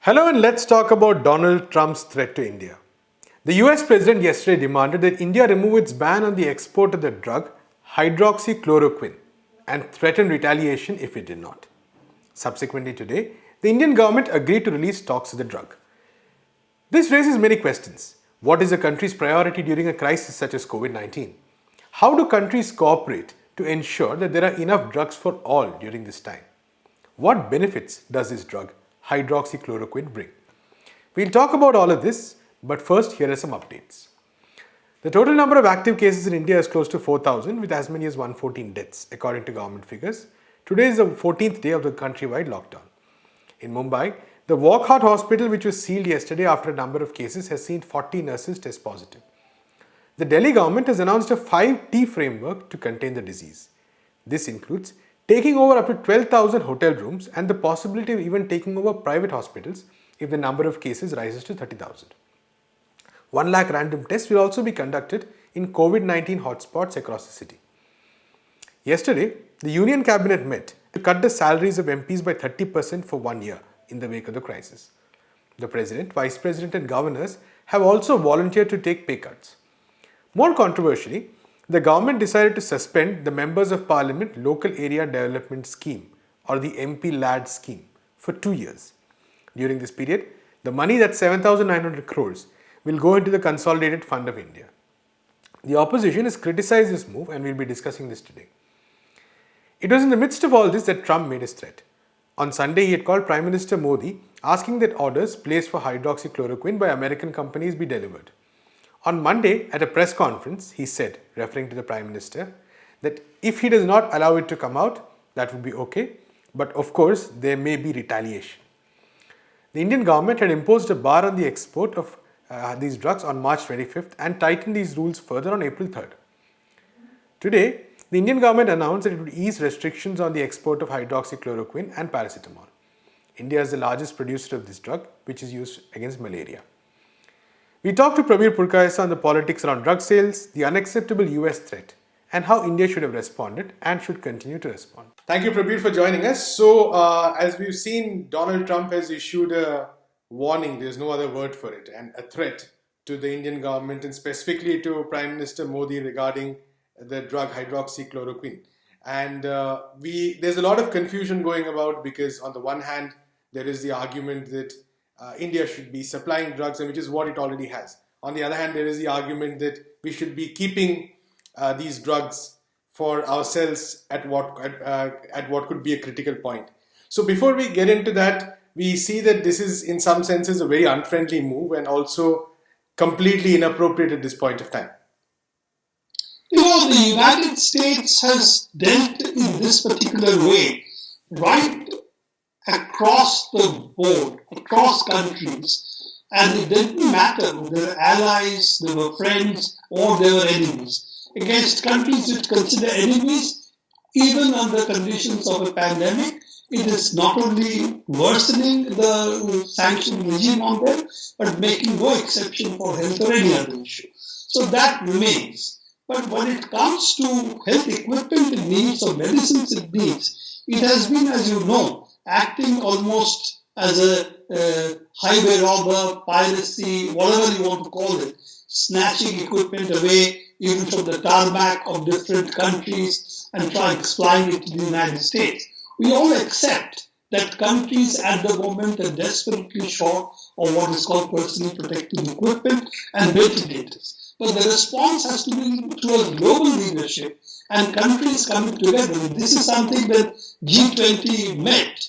Hello, and let's talk about Donald Trump's threat to India. The US president yesterday demanded that India remove its ban on the export of the drug hydroxychloroquine and threatened retaliation if it did not. Subsequently today, the Indian government agreed to release stocks of the drug. This raises many questions. What is a country's priority during a crisis such as COVID-19? How do countries cooperate to ensure that there are enough drugs for all during this time? What benefits does this drug, hydroxychloroquine, bring? We'll talk about all of this, but first here are some updates. The total number of active cases in India is close to 4,000 with as many as 114 deaths, according to government figures. Today is the 14th day of the countrywide lockdown. In Mumbai, the Walcott hospital, which was sealed yesterday after a number of cases, has seen 40 nurses test positive. The Delhi government has announced a 5T framework to contain the disease. This includes taking over up to 12,000 hotel rooms and the possibility of even taking over private hospitals if the number of cases rises to 30,000. 1 lakh random tests will also be conducted in COVID-19 hotspots across the city. Yesterday, the Union Cabinet met to cut the salaries of MPs by 30% for 1 year in the wake of the crisis. The President, Vice President and Governors have also volunteered to take pay cuts. More controversially, the government decided to suspend the Members of Parliament Local Area Development Scheme or the MPLADs scheme for 2 years. During this period, the money, that's 7,900 crores, will go into the Consolidated Fund of India. The opposition has criticized this move and we'll be discussing this today. It was in the midst of all this that Trump made his threat. On Sunday, he had called Prime Minister Modi asking that orders placed for hydroxychloroquine by American companies be delivered. On Monday, at a press conference, he said, referring to the Prime Minister, that if he does not allow it to come out, that would be okay, but of course, there may be retaliation. The Indian government had imposed a bar on the export of these drugs on March 25th and tightened these rules further on April 3rd. Today, the Indian government announced that it would ease restrictions on the export of hydroxychloroquine and paracetamol. India is the largest producer of this drug, which is used against malaria. We talked to Prabir Purkayasa on the politics around drug sales, the unacceptable US threat, and how India should have responded and should continue to respond. Thank you, Prabir, for joining us. So, as we've seen, Donald Trump has issued a warning, there's no other word for it, and a threat to the Indian government and specifically to Prime Minister Modi regarding the drug hydroxychloroquine. And there's a lot of confusion going about because on the one hand, there is the argument that India should be supplying drugs, and which is what it already has. On the other hand, there is the argument that we should be keeping these drugs for ourselves at what could be a critical point. So before we get into that, we see that this is in some senses a very unfriendly move and also completely inappropriate at this point of time. The United States has dealt in this particular way right across the board, across countries, and it didn't matter whether they were allies, they were friends, or they were enemies. Against countries which consider enemies, even under conditions of a pandemic, it is not only worsening the sanction regime on them, but making no exception for health or any other issue. So that remains. But when it comes to health equipment it needs or medicines it needs, it has been, as you know, acting almost as a highway robber, piracy, whatever you want to call it, snatching equipment away even from the tarmac of different countries and supplying it to the United States. We all accept that countries at the moment are desperately short of what is called personal protective equipment and ventilators. But the response has to be through a global leadership and countries coming together. This is something that G20 met.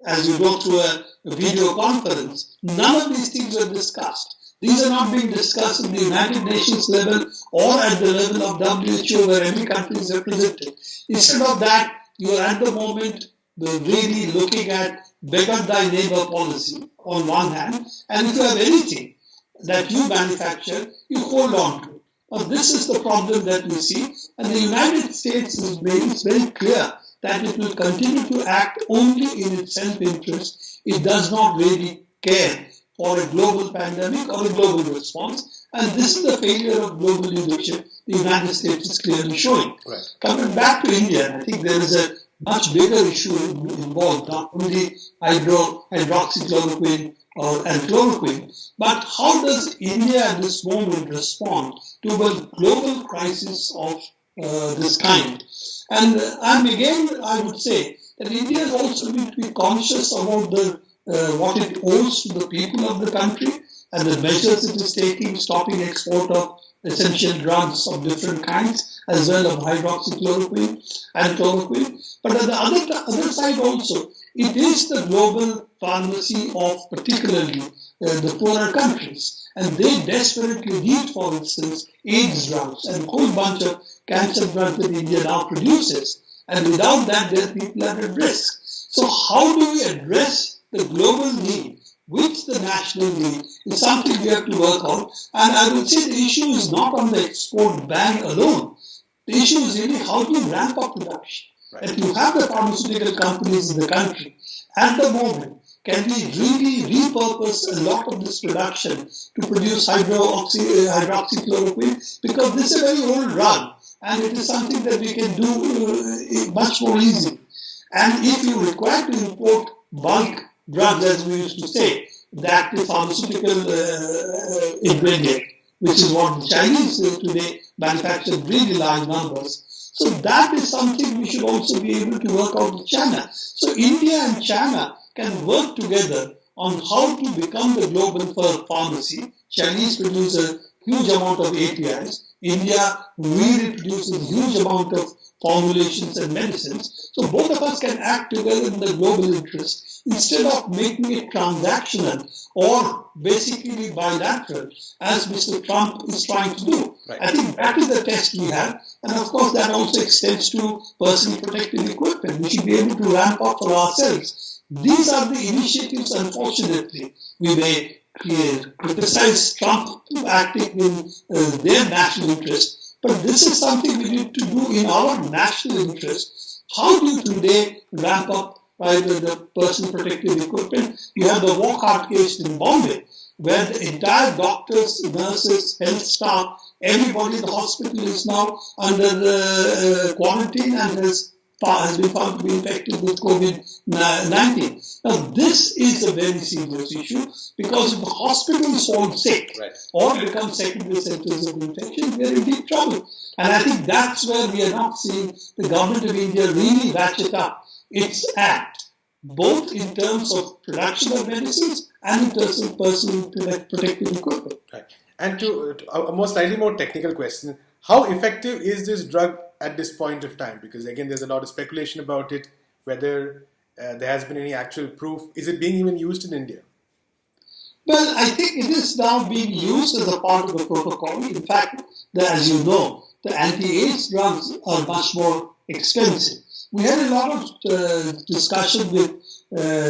As you go through a video conference, none of these things were discussed. These are not being discussed at the United Nations level or at the level of WHO where every country is represented. Instead of that, you are at the moment really looking at beggar thy neighbor policy on one hand, and if you have anything that you manufacture, you hold on to it. Now, this is the problem that we see, and the United States is very clear that it will continue to act only in its self-interest. It does not really care for a global pandemic or a global response, and this is the failure of global leadership the United States is clearly showing. Right. Coming back to India, I think there is a much bigger issue involved, not only hydroxychloroquine and chloroquine, but how does India at this moment respond to a global crisis of this kind? And I would say that India also needs to be conscious about what it owes to the people of the country and the measures it is taking, stopping export of essential drugs of different kinds, as well as hydroxychloroquine and chloroquine. But on the other side also, it is the global pharmacy of particularly the poorer countries. And they desperately need, for instance, AIDS drugs and a whole bunch of cancer drugs that India now produces. And without that, their people are at risk. So how do we address the global need with the national need is something we have to work on. And I would say the issue is not on the export ban alone. The issue is really how do you ramp up production? Right. If you have the pharmaceutical companies in the country, at the moment, can we really repurpose a lot of this production to produce hydroxychloroquine? Because this is a very old drug, and it is something that we can do much more easily. And if you require to import bulk drugs, as we used to say, the active pharmaceutical ingredient, which is what the Chinese today manufacture in really large numbers. So that is something we should also be able to work out with China. So India and China can work together on how to become the global pharmacy. Chinese produce a huge amount of APIs. India really produces a huge amount of formulations and medicines. So both of us can act together in the global interest instead of making it transactional or basically bilateral, as Mr. Trump is trying to do. Right. I think that is the test we have. And of course, that also extends to personal protective equipment. We should be able to ramp up for ourselves. These are the initiatives, unfortunately. We may criticize Trump acting in their national interest, but this is something we need to do in our national interest. How do you today ramp up the personal protective equipment? You have the Walcott case in Bombay, where the entire doctors, nurses, health staff, everybody in the hospital is now under quarantine and has been found to be infected with COVID-19. Now, this is a very serious issue because if the hospitals fall sick or become secondary centers of infection, we are in deep trouble. And I think that's where we are not seeing the government of India really ratchet up its act, both in terms of production of medicines and in terms of personal protective equipment. Right. And to a slightly more technical question, how effective is this drug at this point of time? Because again, there's a lot of speculation about it, whether there has been any actual proof. Is it being even used in India? Well, I think it is now being used as a part of the protocol. In fact, as you know, the anti-AIDS drugs are much more expensive. We had a lot of discussion with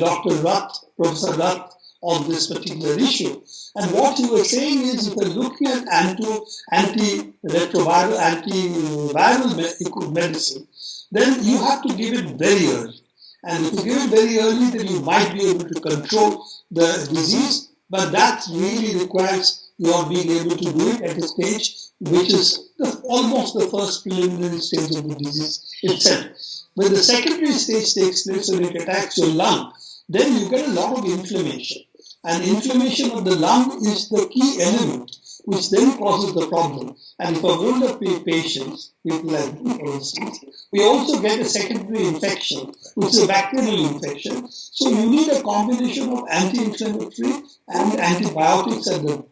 Dr. Rath, Professor Rath, on this particular issue. And what he was saying is, if you're looking at antiretroviral, antiviral medicine, then you have to give it very early. And if you give it very early, then you might be able to control the disease, but that really requires your being able to do it at a stage which is almost the first preliminary stage of the disease itself. When the secondary stage takes place when it attacks your lung, then you get a lot of inflammation. And inflammation of the lung is the key element, which then causes the problem. And for older patients, people like me, for instance, we also get a secondary infection, which is a bacterial infection. So you need a combination of anti-inflammatory and antibiotics at the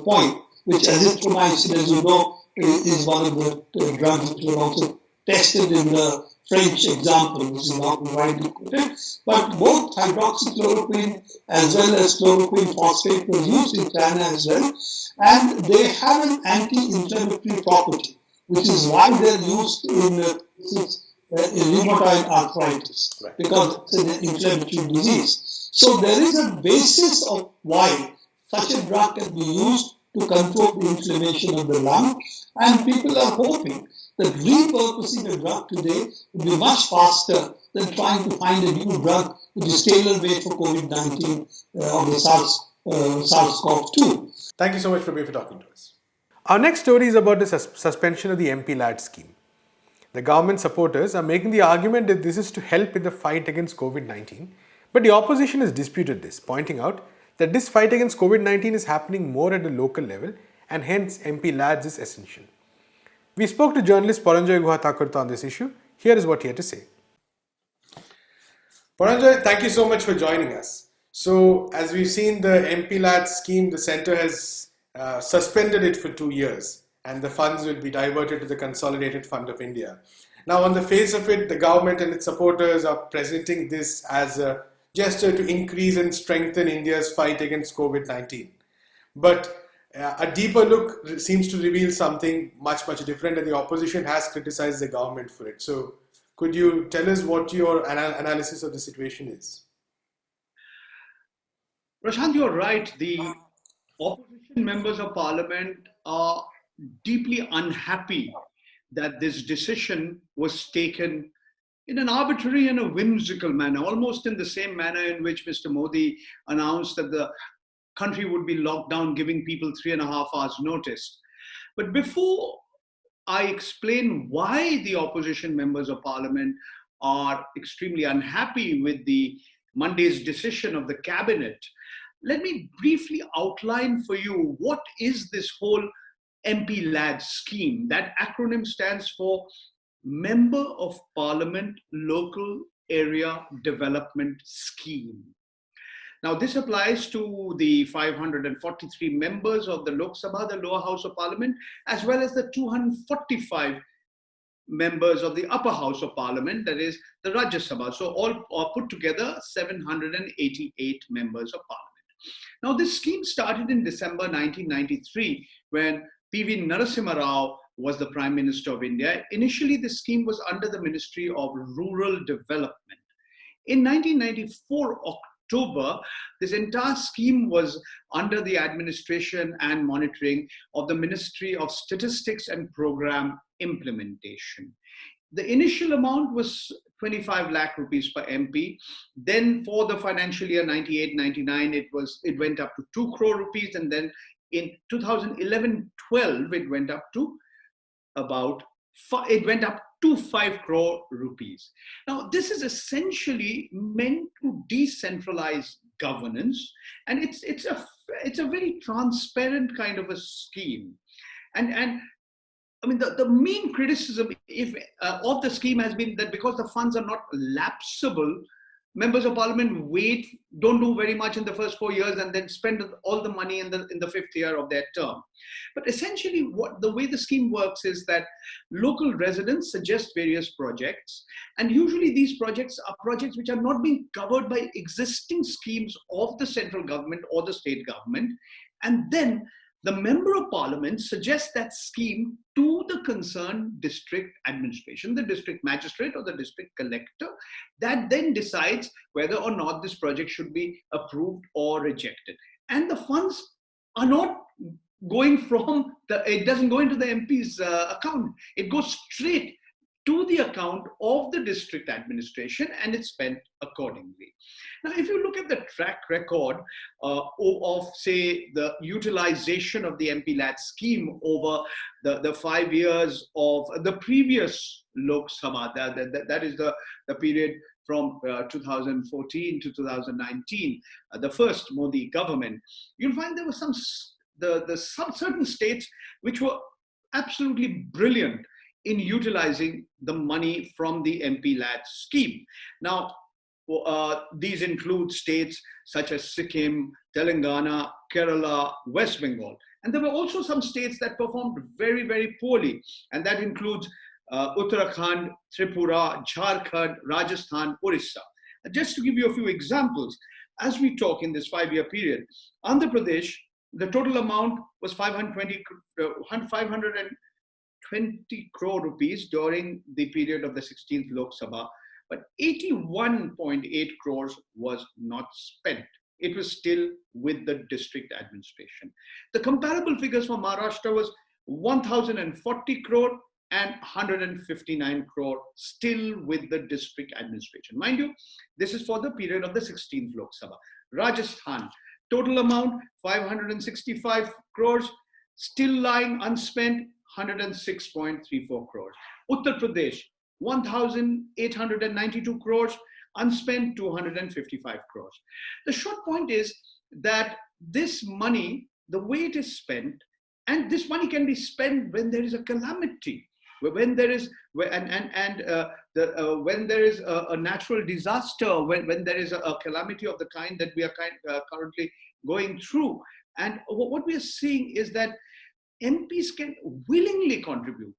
point, which azithromycin, as you know, is one of the drugs which were also tested in the French example, which is not widely quoted, but both hydroxychloroquine as well as chloroquine phosphate were used in China as well, and they have an anti-inflammatory property, which is why they're used in rheumatoid arthritis, because it's an inflammatory disease. So there is a basis of why such a drug can be used to control the inflammation of the lung, and people are hoping that repurposing a drug today will be much faster than trying to find a new drug which is tailor-made for COVID-19 or the SARS-CoV-2. Thank you so much, Prabir, for talking to us. Our next story is about the suspension of the MPLADs scheme. The government supporters are making the argument that this is to help in the fight against COVID 19, but the opposition has disputed this, pointing out that this fight against COVID 19 is happening more at the local level and hence MPLADs is essential. We spoke to journalist Paranjoy Guha on this issue. Here is what he had to say. Paranjoy, thank you so much for joining us. So, as we've seen the MPLADs scheme, the centre has suspended it for 2 years and the funds will be diverted to the Consolidated Fund of India. Now, on the face of it, the government and its supporters are presenting this as a gesture to increase and strengthen India's fight against COVID 19. But a deeper look seems to reveal something much, much different, and the opposition has criticized the government for it. So, could you tell us what your analysis of the situation is? Prashant, you're right. The opposition members of parliament are deeply unhappy that this decision was taken in an arbitrary and a whimsical manner, almost in the same manner in which Mr. Modi announced that the country would be locked down, giving people 3.5 hours notice. But before I explain why the opposition members of parliament are extremely unhappy with the Monday's decision of the cabinet, let me briefly outline for you what is this whole MPLADs scheme. That acronym stands for Member of Parliament Local Area Development Scheme. Now, this applies to the 543 members of the Lok Sabha, the lower house of parliament, as well as the 245 members of the upper house of parliament, that is the Rajya Sabha. So all are put together 788 members of parliament. Now, this scheme started in December 1993 when P.V. Narasimha Rao was the Prime Minister of India. Initially, this scheme was under the Ministry of Rural Development. In 1994, October, this entire scheme was under the administration and monitoring of the Ministry of Statistics and Program Implementation. The initial amount was 25 lakh rupees per MP. Then for the financial year 98-99, it went up to 2 crore rupees, and then in 2011-12 it went up to 5 crore rupees. Now, this is essentially meant to decentralize governance, and it's a very transparent kind of a scheme. And I mean, the main criticism of the scheme has been that because the funds are not lapsable, members of parliament don't do very much in the first 4 years and then spend all the money in the 5th year of their term. But essentially, the way the scheme works is that local residents suggest various projects, and usually these projects are projects which are not being covered by existing schemes of the central government or the state government, and then the member of parliament suggests that scheme to the concerned district administration, the district magistrate or the district collector, that then decides whether or not this project should be approved or rejected. And the funds are not going it doesn't go into the MP's account. It goes straight to the account of the district administration and it's spent accordingly. Now, if you look at the track record of, say, the utilization of the MPLAD scheme over the 5 years of the previous Lok Sabha, that is the period from 2014 to 2019, the first Modi government, you'll find there were some certain states which were absolutely brilliant in utilizing the money from the MPLAD scheme. Now, these include states such as Sikkim, Telangana, Kerala, West Bengal. And there were also some states that performed very, very poorly. And that includes Uttarakhand, Tripura, Jharkhand, Rajasthan, Orissa. Just to give you a few examples, as we talk in this 5-year period, Andhra Pradesh, the total amount was 520 crore rupees during the period of the 16th Lok Sabha, but 81.8 crores was not spent. It was still with the district administration. The comparable figures for Maharashtra was 1,040 crore and 159 crore still with the district administration. Mind you, this is for the period of the 16th Lok Sabha. Rajasthan, total amount 565 crores, still lying unspent, 106.34 crores. Uttar Pradesh, 1,892 crores, unspent 255 crores. The short point is that this money, the way it is spent, and this money can be spent when there is a calamity, when there is when there is a natural disaster, when there is a calamity of the kind that we are currently going through. And what we are seeing is that MPs can willingly contribute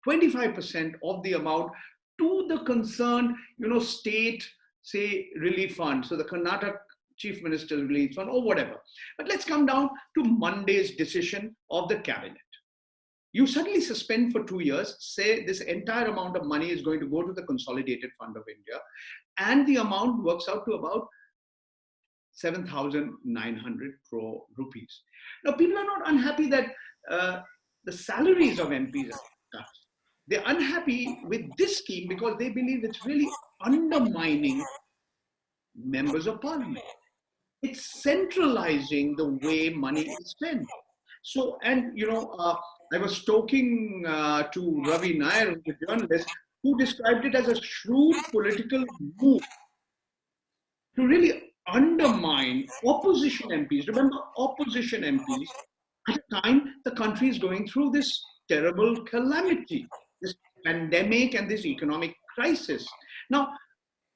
25% of the amount to the concerned, state, say, relief fund. So the Karnataka Chief Minister's Relief Fund or whatever. But let's come down to Monday's decision of the cabinet. You suddenly suspend for 2 years, say this entire amount of money is going to go to the Consolidated Fund of India, and the amount works out to about 7,900 crore rupees. Now, people are not unhappy that the salaries of MPs are cut. They're unhappy with this scheme because they believe it's really undermining members of parliament. It's centralizing the way money is spent. So, and I was talking to Ravi Nair, the journalist, who described it as a shrewd political move to really undermine opposition MPs. Remember, opposition MPs, at a time the country is going through this terrible calamity, this pandemic and this economic crisis. Now,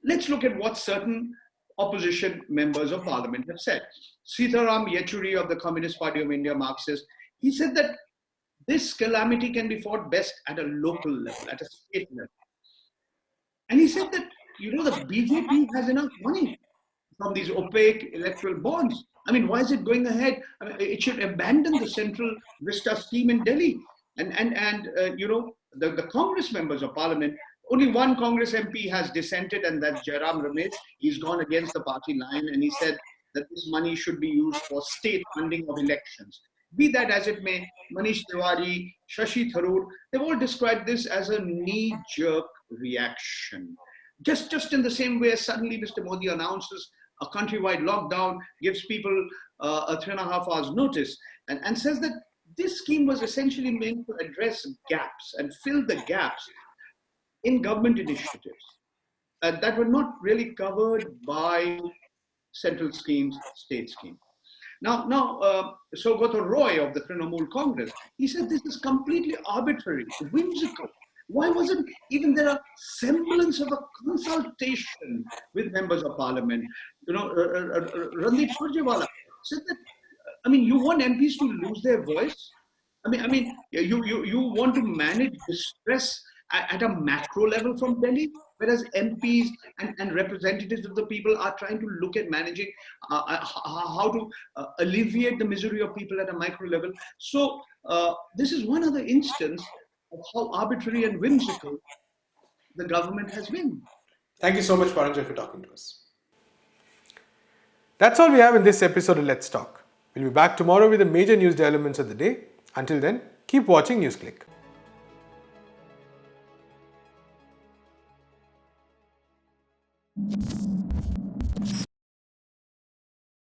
let's look at what certain opposition members of parliament have said. Sitaram Yechuri of the Communist Party of India, Marxist, he said that this calamity can be fought best at a local level, at a state level. And he said that, the BJP has enough money from these opaque electoral bonds. I mean, why is it going ahead? I mean, it should abandon the Central Vista scheme in Delhi. And the Congress members of parliament, only one Congress MP has dissented, and that's Jairam Ramesh. He's gone against the party line, and he said that this money should be used for state funding of elections. Be that as it may, Manish Tiwari, Shashi Tharoor, they've all described this as a knee-jerk reaction. Just in the same way as suddenly Mr. Modi announces a countrywide lockdown, gives people a 3.5 hours notice, and says that this scheme was essentially meant to address gaps and fill the gaps in government initiatives that were not really covered by central schemes, state schemes. Now, Saugata Roy of the Trinamool Congress, he said this is completely arbitrary, whimsical. Why wasn't even there a semblance of a consultation with members of parliament? Randeep Surjewala said that, you want MPs to lose their voice? You want to manage distress at a macro level from Delhi, whereas MPs and representatives of the people are trying to look at managing how to alleviate the misery of people at a micro level. So this is one other instance of how arbitrary and whimsical the government has been. Thank you so much, Paranjay, for talking to us. That's all we have in this episode of Let's Talk. We'll be back tomorrow with the major news developments of the day. Until then, keep watching NewsClick.